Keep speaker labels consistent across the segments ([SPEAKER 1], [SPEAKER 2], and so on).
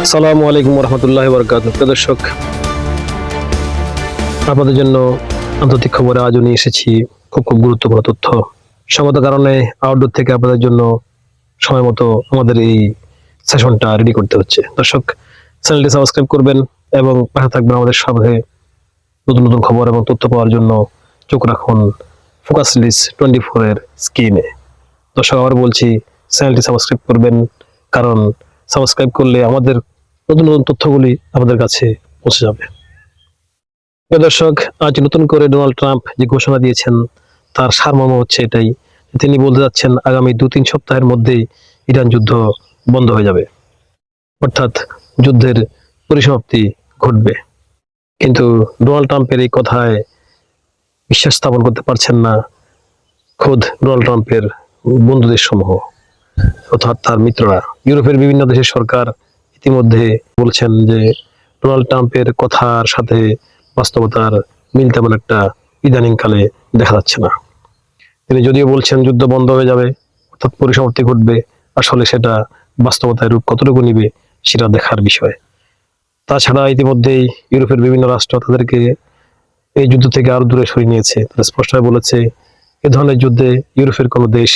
[SPEAKER 1] আসসালামু আলাইকুম রহমতুল্লাহ বরকাতুহ। প্রিয় দর্শক, আপনাদের জন্য আন্তর্জাতিক খবরে আজও নিয়ে এসেছি খুব খুব গুরুত্বপূর্ণ তথ্য। সঙ্গত কারণে আউটডোর থেকে আপনাদের জন্য সময় মতো আমাদের এই সেশনটা রেডি করতে হচ্ছে। দর্শক, চ্যানেলটি সাবস্ক্রাইব করবেন এবং পাশে থাকবেন আমাদের সাথে। নতুন নতুন খবর এবং তথ্য পাওয়ার জন্য চোখ রাখুন ফোকাস লিস্ট 24 এর স্ক্রিনে। দর্শক, আবার বলছি, চ্যানেলটি সাবস্ক্রাইব করবেন, কারণ সাবস্ক্রাইব করলে আমাদের নতুন নতুন তথ্যগুলি আমাদের কাছে পৌঁছে যাবে। প্রিয় দর্শক, আজ নতুন করে ডোনাল্ড ট্রাম্প যে ঘোষণা দিয়েছেন তার সারমর্ম হচ্ছে এটাই, তিনি বলতে যাচ্ছেন আগামী 2-3 সপ্তাহের মধ্যেই ইরান যুদ্ধ বন্ধ হয়ে যাবে, অর্থাৎ যুদ্ধের পরিসমাপ্তি ঘটবে। কিন্তু ডোনাল্ড ট্রাম্পের এই কথায় বিশ্বাস স্থাপন করতে পারছেন না খোদ ডোনাল্ড ট্রাম্পের বন্ধু দেশ সমূহ, অর্থাৎ তার মিত্ররা। ইউরোপের বিভিন্ন দেশের সরকার ইতিমধ্যে বলছেন যে ডোনাল্ড ট্রাম্পের কথার সাথে বাস্তবতার মিল তেমন একটা ইদানিংকালে দেখা যাচ্ছে না। তিনি যদিও বলছেন যুদ্ধ বন্ধ হয়ে যাবে, অর্থাৎ পরিসমাপ্তি ঘটবে, আসলে সেটা বাস্তবতায় রূপ কতটুকু নিবে সেটা দেখার বিষয়। তাছাড়া ইতিমধ্যেই ইউরোপের বিভিন্ন রাষ্ট্র তাদেরকে এই যুদ্ধ থেকে আরো দূরে সরিয়ে নিয়েছে। তারা স্পষ্টভাবে বলেছে এ ধরনের যুদ্ধে ইউরোপের কোনো দেশ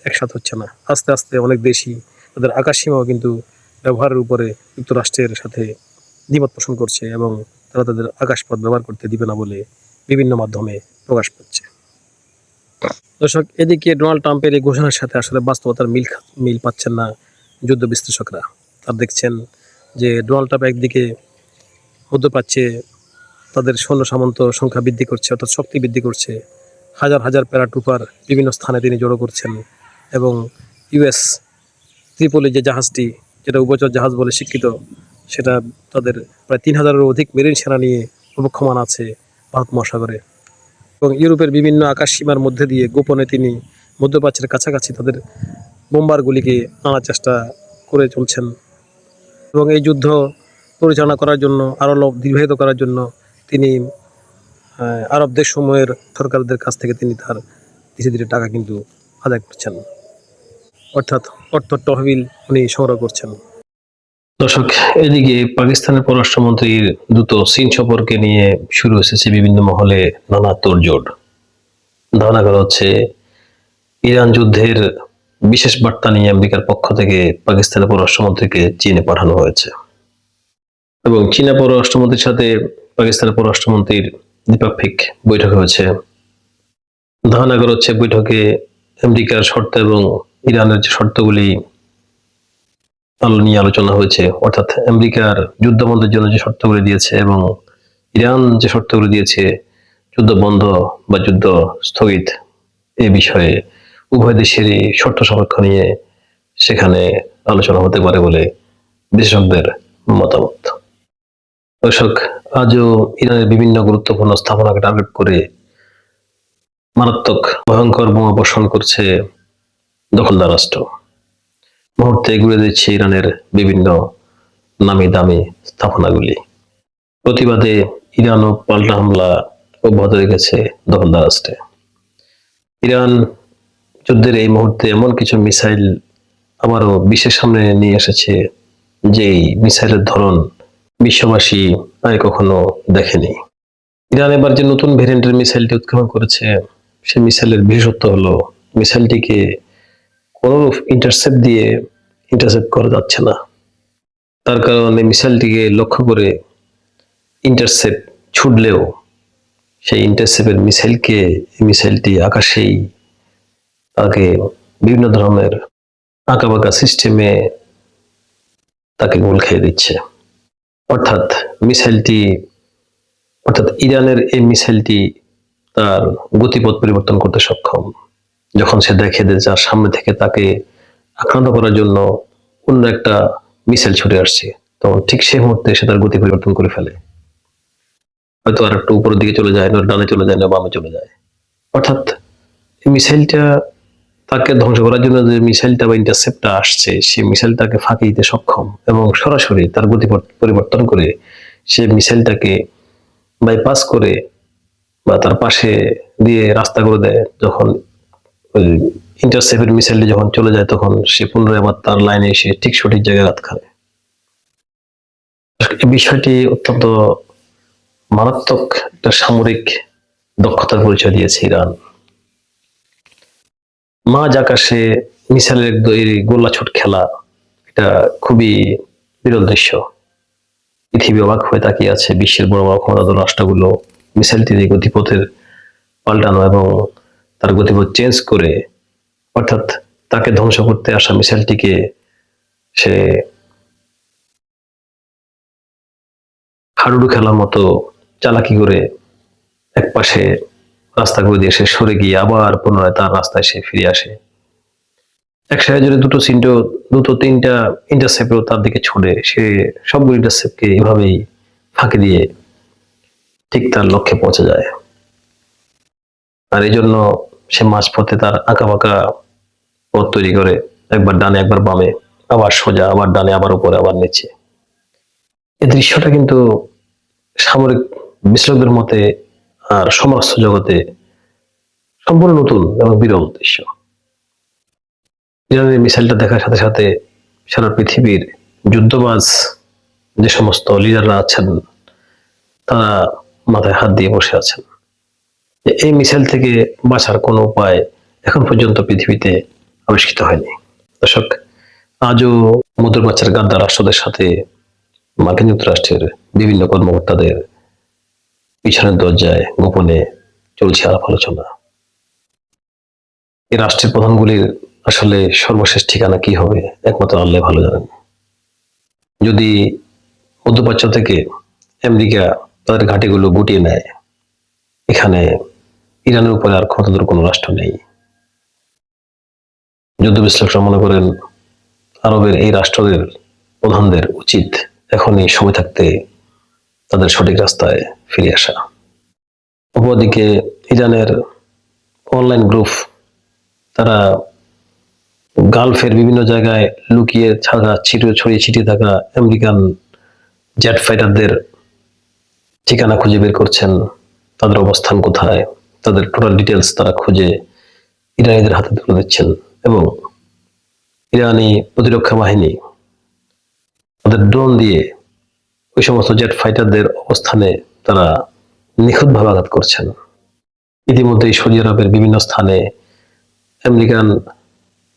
[SPEAKER 1] একসাথ হচ্ছে না। আস্তে আস্তে অনেক দেশই তাদের আকাশ সীমাও কিন্তু ব্যবহারের উপরে যুক্তরাষ্ট্রের সাথে দ্বিমত পোষণ করছে এবং তারা তাদের আকাশপথ ব্যবহার করতে দিবে না বলে বিভিন্ন মাধ্যমে প্রকাশ পাচ্ছে। দর্শক, এদিকে ডোনাল্ড ট্রাম্পের এই ঘোষণার সাথে আসলে বাস্তবতার মিল পাচ্ছেন না যুদ্ধ বিশ্লেষকরা। তারা দেখছেন যে ডোনাল্ড ট্রাম্প একদিকে মধ্যপ্রাচ্যে তাদের সৈন্য সামন্ত সংখ্যা বৃদ্ধি করছে, অর্থাৎ শক্তি বৃদ্ধি করছে, হাজার হাজার প্যারাট্রুপার বিভিন্ন স্থানে তিনি জড়ো করছেন এবং ইউএস ত্রিপলি যে জাহাজটি, যেটা উভচর জাহাজ বলে স্বীকৃত, সেটা তাদের প্রায় 3000-এরও অধিক মেরিন সেনা নিয়ে অবক্ষমান আছে ভারত মহাসাগরে। এবং ইউরোপের বিভিন্ন আকাশ সীমার মধ্যে দিয়ে গোপনে তিনি মধ্যপ্রাচ্যের কাছাকাছি তাদের বোম্বারগুলিকে আনার চেষ্টা করে চলছেন। এবং এই যুদ্ধ পরিচালনা করার জন্য, আরও দীর্ঘায়িত করার জন্য তিনি আরব দেশসমূহের সরকারদের কাছ থেকে তিনি তার ধীরে ধীরে টাকা কিন্তু আদায় করছেন, অর্থাৎ অর্থ তহবিল উনি সংগ্রহ করছেন। দর্শক, এদিকে পাকিস্তানের পররাষ্ট্রমন্ত্রীর দ্রুত চীন সফরকে নিয়ে শুরু হয়েছে বিভিন্ন মহলে নানা তোড়জোড়। ধারণা করা হচ্ছে ইরান যুদ্ধের বিশেষ বার্তা নিয়ে আমেরিকার পক্ষ থেকে পাকিস্তানের পররাষ্ট্রমন্ত্রীকে চীনে পাঠানো হয়েছে এবং চীনা পররাষ্ট্রমন্ত্রীর সাথে পাকিস্তানের পররাষ্ট্রমন্ত্রীর দ্বিপাক্ষিক বৈঠক হয়েছে। ধারণা করা হচ্ছে বৈঠকে আমেরিকার শর্ত এবং ইরানের যে শর্তগুলি নিয়ে আলোচনা হয়েছে, অর্থাৎ আমেরিকার যুদ্ধ বন্ধের জন্য যে শর্তগুলি দিয়েছে এবং ইরান যে শর্তগুলি দিয়েছে যুদ্ধ বন্ধ বা যুদ্ধ স্থগিত, এ বিষয়ে উভয় দেশেরই শর্ত সাপেক্ষ নিয়ে সেখানে আলোচনা হতে পারে বলে বিশেষজ্ঞদের মতামত। দর্শক, আজও ইরানের বিভিন্ন গুরুত্বপূর্ণ স্থাপনাকে টার্গেট করে মারাত্মক ভয়ঙ্কর বোমা বর্ষণ করছে দখলদার রাষ্ট্র। মুহূর্তে ঘুরে দিচ্ছে ইরানের বিভিন্ন নামি দামি স্থাপনাগুলি। প্রতিবাদে ইরানও পাল্টা হামলা অব্যাহত রেখেছে দখলদার রাষ্ট্রে। ইরান যুদ্ধের এই মুহূর্তে এমন কিছু মিসাইল আবারও বিশ্বের সামনে নিয়ে এসেছে যেই মিসাইলের ধরন বিশ্ববাসী আগে কখনো দেখেনি। ইরান এবার যে নতুন ভেরিয়েন্টের মিসাইলটি উৎক্ষেপণ করেছে, সে মিসাইলের বিশেষত্ব হলো মিসাইলটিকে কোনো ইন্টারসেপ্ট করা যাচ্ছে না। তার কারণে মিসাইলটিকে লক্ষ্য করে ইন্টারসেপ্ট ছুটলেও সেই ইন্টারসেপ্টের মিসাইলটি আকাশেই তাকে বিভিন্ন ধরনের আঁকাবাঁকা সিস্টেমে তাকে গোল খেয়ে দিচ্ছে। অর্থাৎ ইরানের এই মিসাইলটি তার গতিপথ পরিবর্তন করতে সক্ষম। যখন সে দেখে যে যার সামনে থেকে তাকে আক্রান্ত করার জন্য অন্য একটা মিসাইল ছুটে আসছে, তখন ঠিক সেই মুহূর্তে সে তার গতি পরিবর্তন করে ফেলে, হয়তো আর একটু উপরের দিকে চলে যায়, না ডানে চলে যায়, না বামে চলে যায়। অর্থাৎ এই মিসাইলটা তাকে ধ্বংস করার জন্য যে মিসাইলটা বা ইন্টারসেপ্টটা আসছে, সেই মিসাইলটাকে ফাঁকি দিতে সক্ষম এবং সরাসরি তার গতিপথ পরিবর্তন করে সে মিসাইলটাকে বাইপাস করে বা তার পাশে দিয়ে রাস্তা করে দেয়। যখন ওই ইন্টারসেপ্টের মিসাইলটি যখন চলে যায়, তখন সে পুনরায় আবার তার লাইনে এসে ঠিক সঠিক জায়গায় আঘাত খায়। এই বিষয়টি অত্যন্ত মারাত্মক একটা সামরিক দক্ষতার পরিচয় দিয়েছে ইরান। মাঝ আকাশে মিসাইলের এই গোল্লাছুট খেলা, এটা খুবই বিরল দৃশ্য। পৃথিবী অবাক হয়ে তাকিয়ে আছে। বিশ্বের বড় বড় ক্ষমতাধর রাষ্ট্রগুলো মিসাইলটির গতিপথের পাল্টানো এবং তার গতিপথ চেঞ্জ করে, অর্থাৎ তাকে ধ্বংস করতে আসা মিসাইলটিকে সে হাডুডু খেলার মতো চালাকি করে এক পাশে রাস্তা করে দিয়ে সে সরে গিয়ে আবার পুনরায় তার রাস্তায় সে ফিরে আসে। এক সাথে যদি দুটো তিনটা ইন্টারসেপ্টও তার দিকে ছুড়ে, সে সবগুলো ইন্টারসেপ্টকে এভাবেই ফাঁকি দিয়ে ঠিক তার লক্ষ্যে পৌঁছে যায়। আর এই জন্য সে মাঝপথে তার আঁকা বাঁকা পথ তৈরি করে, একবার ডানে একবার বামে, আবার সোজা, আবার ডানে আবার উপরে আবার নিচে। এই দৃশ্যটা কিন্তু সামরিক বিশ্লেষকদের মতে আর সমরাস্ত্র জগতে সম্পূর্ণ নতুন এবং বিরল দৃশ্য। ইরানের মিসাইলটা দেখার সাথে সাথে সারা পৃথিবীর যুদ্ধবাজ যে সমস্ত লিডাররা আছেন তারা মাথায় হাত দিয়ে বসে আছেন। এই মিসাইল থেকে বাঁচার কোনো উপায় এখন পর্যন্ত পৃথিবীতে আবিষ্কৃত হয়নি। দর্শক, আজও মধ্যপ্রাচ্যের গাদ্দার রাষ্ট্রদের সাথে মার্কিন যুক্তরাষ্ট্রের বিভিন্ন কর্মকর্তাদের পিছনের দরজায় গোপনে চলছে আলাপ আলোচনা। এই রাষ্ট্রের প্রধানগুলির আসলে সর্বশেষ ঠিকানা কি হবে একমাত্র আল্লাহ ভালো জানেন। যদি মধ্যপ্রাচ্য থেকে আমেরিকা তাদের ঘাঁটিগুলো গুটিয়ে নেয়, এখানে ইরানের উপরে আর ক্ষমতাধর কোনো রাষ্ট্র নেই। যুদ্ধ বিশ্লেষকরা মনে করেন আরবের এই রাষ্ট্রদের প্রধানদের উচিত এখনই সময় থাকতে তাদের সঠিক রাস্তায় ফিরে আসা। অপরদিকে ইরানের অনলাইন গ্রুপ তারা গালফের বিভিন্ন জায়গায় লুকিয়ে থাকা, ছড়িয়ে ছিটিয়ে থাকা আমেরিকান জেট ফাইটারদের ঠিকানা খুঁজে বের করছেন, তাদের অবস্থান কোথায়, তাদের টোটাল ডিটেলস তারা খুঁজে ইরানিদের হাতে তুলে দিচ্ছেন। এবং ইরানি প্রতিরক্ষা বাহিনী তাদের ড্রোন দিয়ে ওই সমস্ত জেট ফাইটারদের অবস্থানে তারা নিখুঁতভাবে আঘাত করছেন। ইতিমধ্যেই সৌদি আরবের বিভিন্ন স্থানে আমেরিকান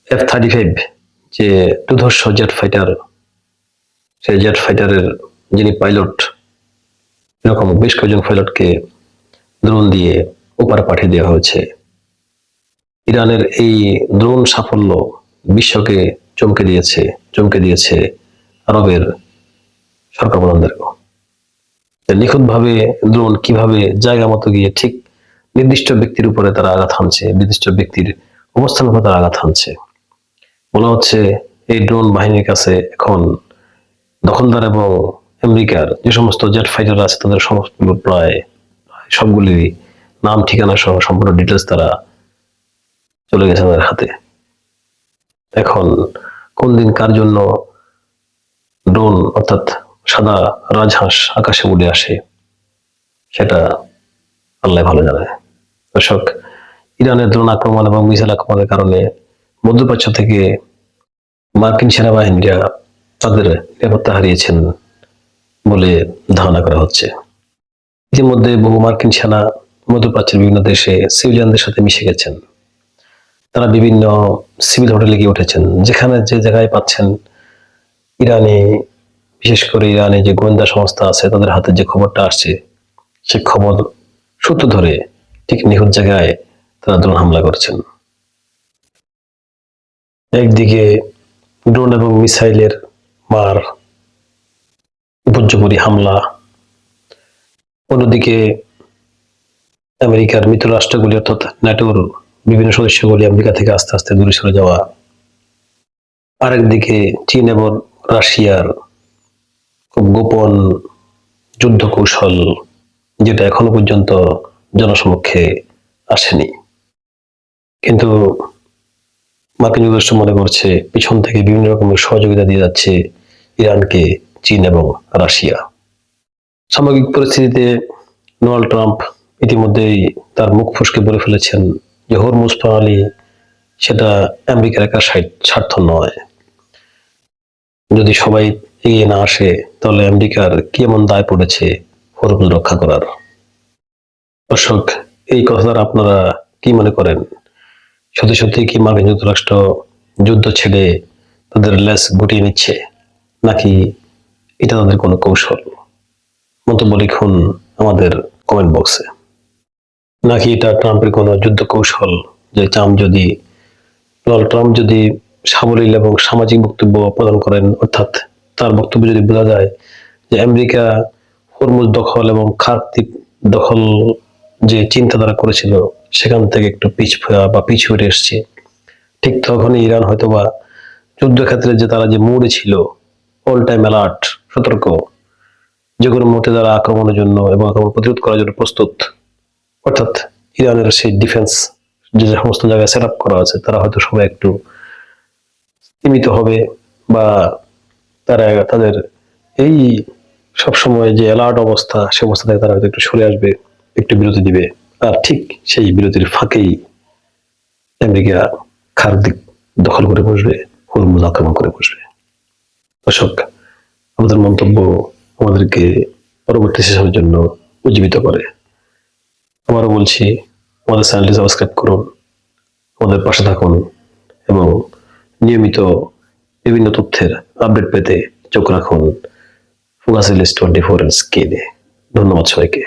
[SPEAKER 1] F-35 যে দুর্ধর্ষ জেট ফাইটার, সেই জেট ফাইটারের যিনি পাইলট, এরকম বেশ কয়েকজন পাইলটকে ড্রোন দিয়ে ওপারে পাঠিয়ে দেওয়া হয়েছে। ইরানের এই ড্রোন সাফল্য বিশ্বকে চমকে দিয়েছে আরবের সরকার প্রধানদেরকেও। নিখুঁতভাবে ড্রোন কিভাবে জায়গা মতো গিয়ে ঠিক নির্দিষ্ট ব্যক্তির উপরে তারা আঘাত হানছে, নির্দিষ্ট ব্যক্তির অবস্থানের উপর তারা আঘাত হানছে। মনে হচ্ছে এই ড্রোন বাহিনীর কাছে এখন দখলদার এবং আমেরিকার যে সমস্ত জেট ফাইটার আছে তাদের সমস্ত প্রায় সবগুলি নাম ঠিকানা সহ সম্পূর্ণ ডিটেলস তারা চলে গেছে তাদের হাতে। এখন কোন দিন কার জন্য ড্রোন অর্থাৎ সাদা রাজহাঁস আকাশে উড়ে আসে সেটা আল্লাহ ভালো জানে। দর্শক, ইরানের ড্রোন আক্রমণ এবং মিসাইল আক্রমণের কারণে মধ্যপ্রাচ্য থেকে মার্কিন সেনাবাহিনীরা তাদের নিরাপত্তা হারিয়েছেন বলে ধারণা করা হচ্ছে। ইতিমধ্যে বহু মার্কিন সেনা মধ্যপ্রাচ্যের বিভিন্ন দেশে সিভিলিয়ানদের সাথে মিশে গেছেন। তারা বিভিন্ন সিভিল হোটেলে গিয়ে উঠেছেন, যেখানে যে জায়গায় পাচ্ছেন ইরানি, বিশেষ করে ইরানে যে গোয়েন্দা সংস্থা আছে তাদের হাতে যে খবরটা আসছে, সে খবর সূত্র ধরে ঠিক নিখুঁত জায়গায় তারা ড্রোন হামলা করছেন। একদিকে ড্রোন এবং মিসাইলের মার, উপর্যুপরি হামলা, অন্যদিকে আমেরিকার মিত্র রাষ্ট্রগুলি অর্থাৎ ন্যাটোর বিভিন্ন সদস্যগুলি আমেরিকা থেকে আস্তে আস্তে দূরে সরে যাওয়া, আরেকদিকে চীন এবং রাশিয়ার খুব গোপন যুদ্ধ কৌশল, যেটা এখনো পর্যন্ত জনসমক্ষে আসেনি। কিন্তু মার্কিন যুক্তরাষ্ট্র মনে করছে পিছন থেকে বিভিন্ন রকমের সহযোগিতা দিয়ে যাচ্ছে ইরানকে চীন এবং রাশিয়া। সামগ্রিক পরিস্থিতিতে ডোনাল্ড ট্রাম্প ইতিমধ্যেই তার মুখ ফসকে বলে ফেলেছেন যে হরমুজ প্রণালী সেটা আমেরিকার একা স্বার্থ নয়, যদি সবাই এগিয়ে না আসে তাহলে আমেরিকার কি এমন দায় পড়েছে হরমুজ রক্ষা করার? দর্শক, এই কথা দ্বারা আপনারা কি মনে করেন? সত্যি সত্যি কি মার্কিন যুক্তরাষ্ট্র যুদ্ধ ছেড়ে তাদের লেজ গুটিয়ে নিচ্ছে, নাকি এটা তাদের কোনো কৌশল? মন্তব্য লিখুন আমাদের কমেন্ট বক্সে। নাকি এটা ট্রাম্পের কোনো যুদ্ধ কৌশল, যে ডোনাল্ড ট্রাম্প যদি সাবলীল এবং সামাজিক বক্তব্য প্রদান করেন, অর্থাৎ তার বক্তব্য যদি বোঝা যায় যে আমেরিকা হরমুজ দখল এবং খার্কিভ দখল যে চিন্তাধারা করেছিল সেখান থেকে একটু পিছু হটে এসছে, ঠিক তখনই ইরান হয়তোবা যুদ্ধক্ষেত্রে যে তারা যে মোড়ে ছিল, অল টাইম অ্যালার্ট, সতর্ক, যে কোনো মুহূর্তে তারা আক্রমণের জন্য এবং আক্রমণ প্রতিরোধ করার জন্য প্রস্তুত। অর্থাৎ ইরানের সেই ডিফেন্স যে সমস্ত জায়গায় সেট আপ করা আছে, তারা হয়তো সবাই একটু সীমিত হবে, বা তারা তাদের এই সবসময় যে অ্যালার্ট অবস্থা, সে অবস্থা থেকে তারা হয়তো একটু সরে আসবে, একটু বিরতি দিবে। আর ঠিক সেই বিরতির ফাঁকেই আমেরিকা খার্কিভ দখল করে বসবে, হরমুজ আক্রমণ করে বসবে। দর্শক, আমাদের মন্তব্য আমাদেরকে পরবর্তী সেশনের জন্য উজ্জীবিত করে। আবারও বলছি, আমাদের চ্যানেলটি সাবস্ক্রাইব করুন, আমাদের পাশে থাকুন এবং নিয়মিত বিভিন্ন তথ্যের আপডেট পেতে চোখ রাখুন ফোকাস রিলিজ 24 স্ক্রিনে। ধন্যবাদ সবাইকে।